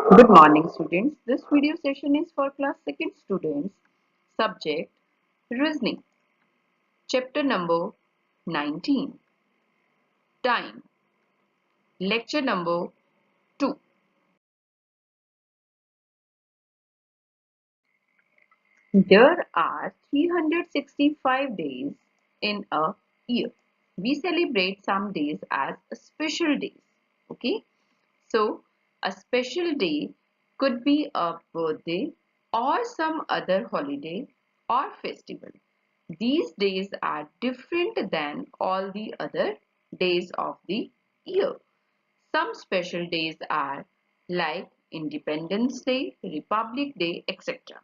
Good morning, students. This video session is for class 2nd students. Subject Reasoning. Chapter number 19. Time. Lecture number 2. There are 365 days in a year. We celebrate some days as special days. Okay. So, a special day could be a birthday or some other holiday or festival. These days are different than all the other days of the year. Some special days are like Independence Day, Republic Day, etc.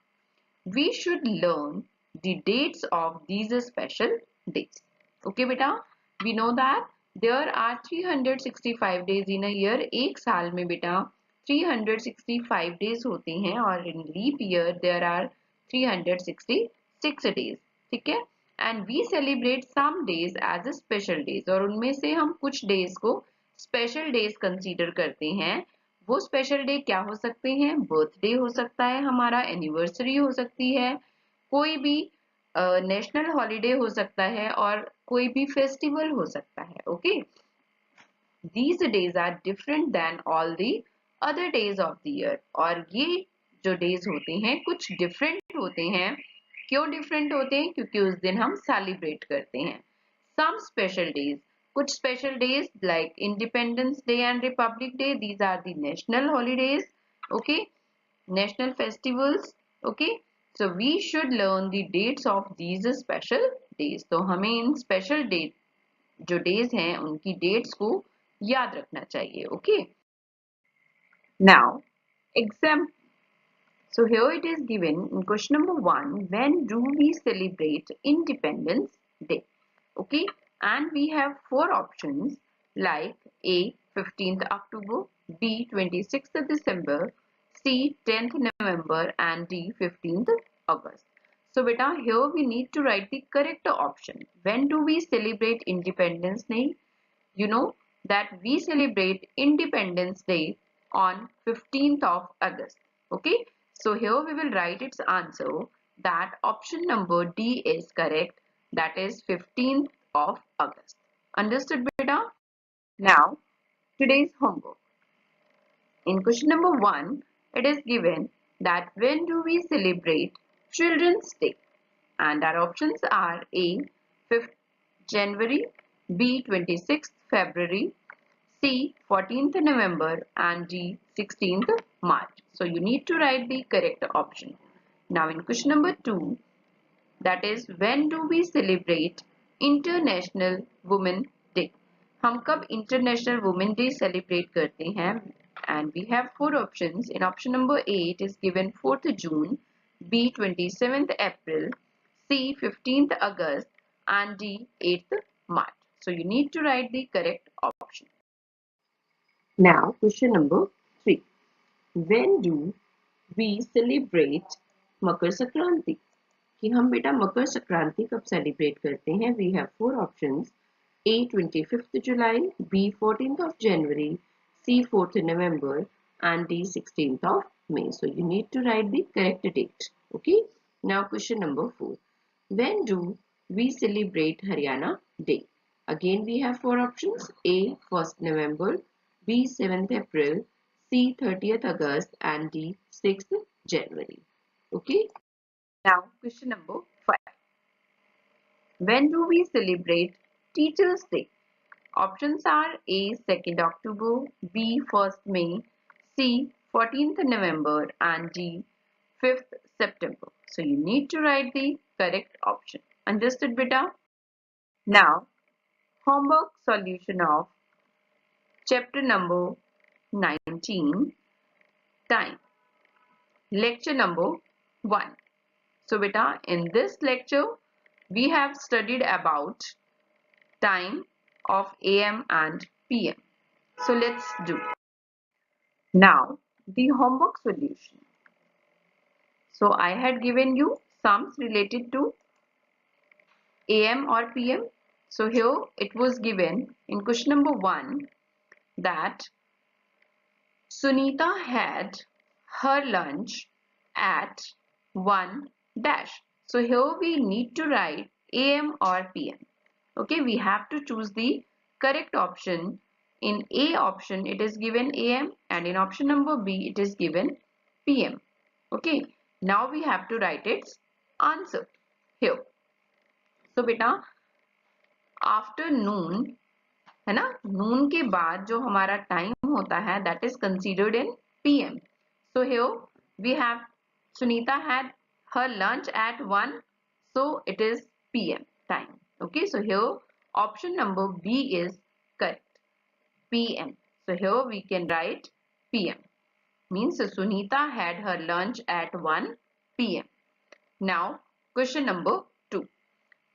We should learn the dates of these special days. Okay, beta? We know that there are 365 days in a year. एक साल में बेटा 365 days होते हैं और in leap year there are 366 days. ठीक है? And we celebrate some days as a special days और उनमें से हम कुछ days को special days consider करते हैं. वो स्पेशल डे क्या हो सकते हैं? बर्थडे हो सकता है हमारा, एनिवर्सरी हो सकती है, कोई भी नेशनल हॉलिडे हो सकता है और कोई भी फेस्टिवल हो सकता है. Okay, these days are different than all the other days of the year. और ये जो डेज होते हैं कुछ डिफरेंट होते हैं. क्यों डिफरेंट होते हैं? क्योंकि उस दिन हम सेलिब्रेट करते हैं. सम स्पेशल डेज, कुछ special days like Independence Day and Republic Day, these are the national holidays. Okay, national festivals. Okay, so we should learn the dates of these special days. तो हमें इन special date जो days हैं उनकी dates को याद रखना चाहिए. Okay, now exam. So here it is given in question number 1, when do we celebrate Independence Day? Okay, and we have 4 options like A 15th October, B 26th December, C 10th November and D 15th August. So beta, here we need to write the correct option. When do we celebrate Independence Day? You know that we celebrate Independence Day on 15th of August. Okay, so here we will write its answer that option number D is correct, that is 15th of August. Understood beta? Now today's homework. In question number 1, it is given that when do we celebrate Children's Day? And our options are A 5th January, B 26th February, C 14th November and D 16th March. So you need to write the correct option. Now in question number 2, that is when do we celebrate International Women Day? हम कब International Women Day celebrate करते हैं? And we have 4 options. In option number A, it is given 4th June, B 27th April, C 15th August and D 8th March. So you need to write the correct option. Now question number 3. When do we celebrate Makar Sankranti? कि हम बेटा मकर संक्रांति कब celebrate करते हैं? We have 4 options. A 25th July, B 14th of January, C 4th November and D 16th of May. So you need to write the correct date. Okay. Now question number 4. When do we celebrate Haryana Day? Again we have 4 options. A 1st November, B 7th April, C 30th August and D 6th January. Okay. Now question number 5. When do we celebrate Teachers Day? Options are A 2nd October, B 1st May, C 14th November and D 5th September. So you need to write the correct option. Understood beta? Now homework solution of chapter number 19, time. Lecture number 1. So beta, in this lecture we have studied about time of AM and PM. So let's do. Now the homework solution. So I had given you sums related to AM or PM. So here it was given in question number 1 that Sunita had her lunch at 1 dash. So here we need to write AM or PM. Okay, we have to choose the correct option. In A option it is given AM, and in option number B it is given PM. Okay, now we have to write its answer here. So beta, after noon, है ना, नून के बाद जो हमारा time होता है that is considered in PM. So here we have Sunita had her lunch at 1, so it is PM time. Okay, so here option number B is correct, PM. So here we can write PM, means Sunita had her lunch at 1 PM. Now question number 2.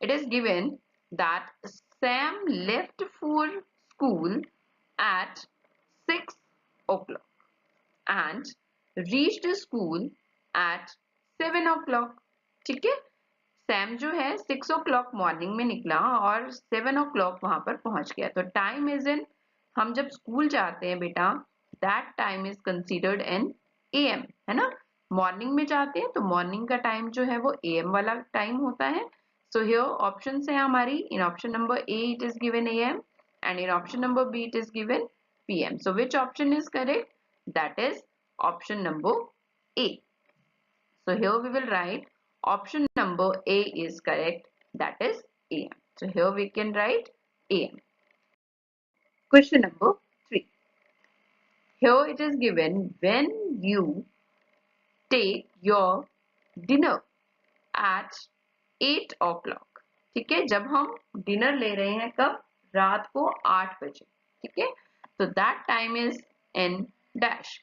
It is given that Sam left for school at 6 o'clock and reached school at 7 o'clock. ठीक है, Sam जो है 6 o'clock morning में निकला और 7 o'clock वहां पर पहुंच गया. तो टाइम इज इन, हम जब स्कूल जाते हैं बेटा, that time is considered in AM, है ना. मॉर्निंग में जाते हैं तो मॉर्निंग का टाइम जो है वो AM वाला टाइम होता है. So here options है हमारी. In option number A it is given AM, and in option number B it is given PM. So which option is correct? That is option number A. So here we will write option number A is correct. That is AM. So here we can write AM. Question number 3. Here it is given when you take your dinner at 8 o'clock. ठीक है, जब हम dinner ले रहे हैं कब, रात को 8 बजे. ठीक है, तो that time is in dash.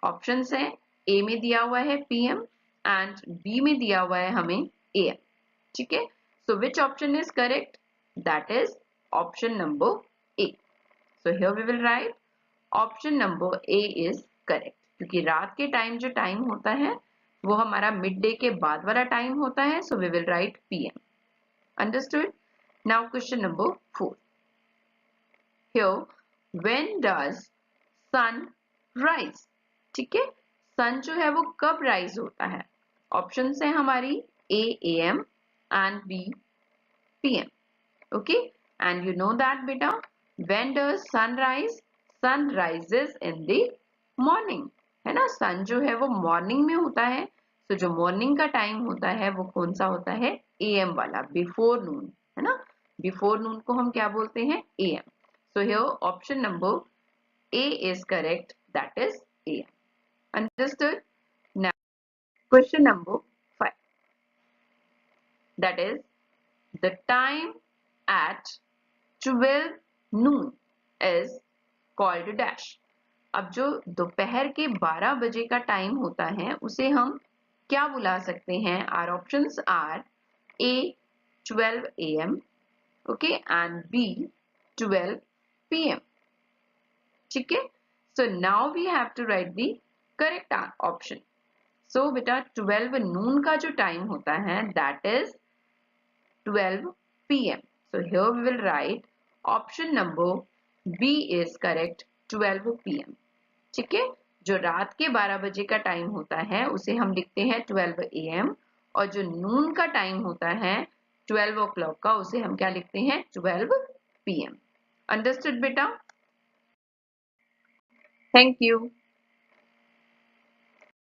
Options है, ए में दिया हुआ है PM एंड बी में दिया हुआ है हमें AM. ठीक है, so which option is correct? That is option number A. So here we will write option number A is correct, क्योंकि रात के टाइम जो टाइम होता है वो हमारा मिड डे के बाद वाला टाइम होता है. So we will write PM. Understood? Now question number 4. Here when does sun rise? ठीक है, सन जो है वो कब राइज होता है? ऑप्शंस है हमारी A AM and B PM. Okay, and you know that beta, when does sun rise? Sun rises in the morning, है ना. सन जो है वो मॉर्निंग में होता है. तो जो मॉर्निंग का टाइम होता है वो कौन सा होता है? AM वाला, बिफोर नून, है ना. बिफोर नून को हम क्या बोलते हैं? AM. So here option number A is correct, that is AM. Understood? Now question number 5. That is the time at 12 noon is called dash. अब जो दोपहर के 12 बजे का टाइम होता है उसे हम क्या बुला सकते हैं? Our options are A 12 AM, okay, and B 12 PM. ठीक है, so now we have to write the correct option. So बेटा 12 noon का जो टाइम होता है that is 12 PM. So here we will write option number B is correct, 12 PM. ठीक है, जो रात के 12 बजे का टाइम होता है उसे हम लिखते हैं 12 AM, और जो नून का टाइम होता है 12 o'clock का उसे हम क्या लिखते हैं? 12 PM. Understood बेटा? Thank you.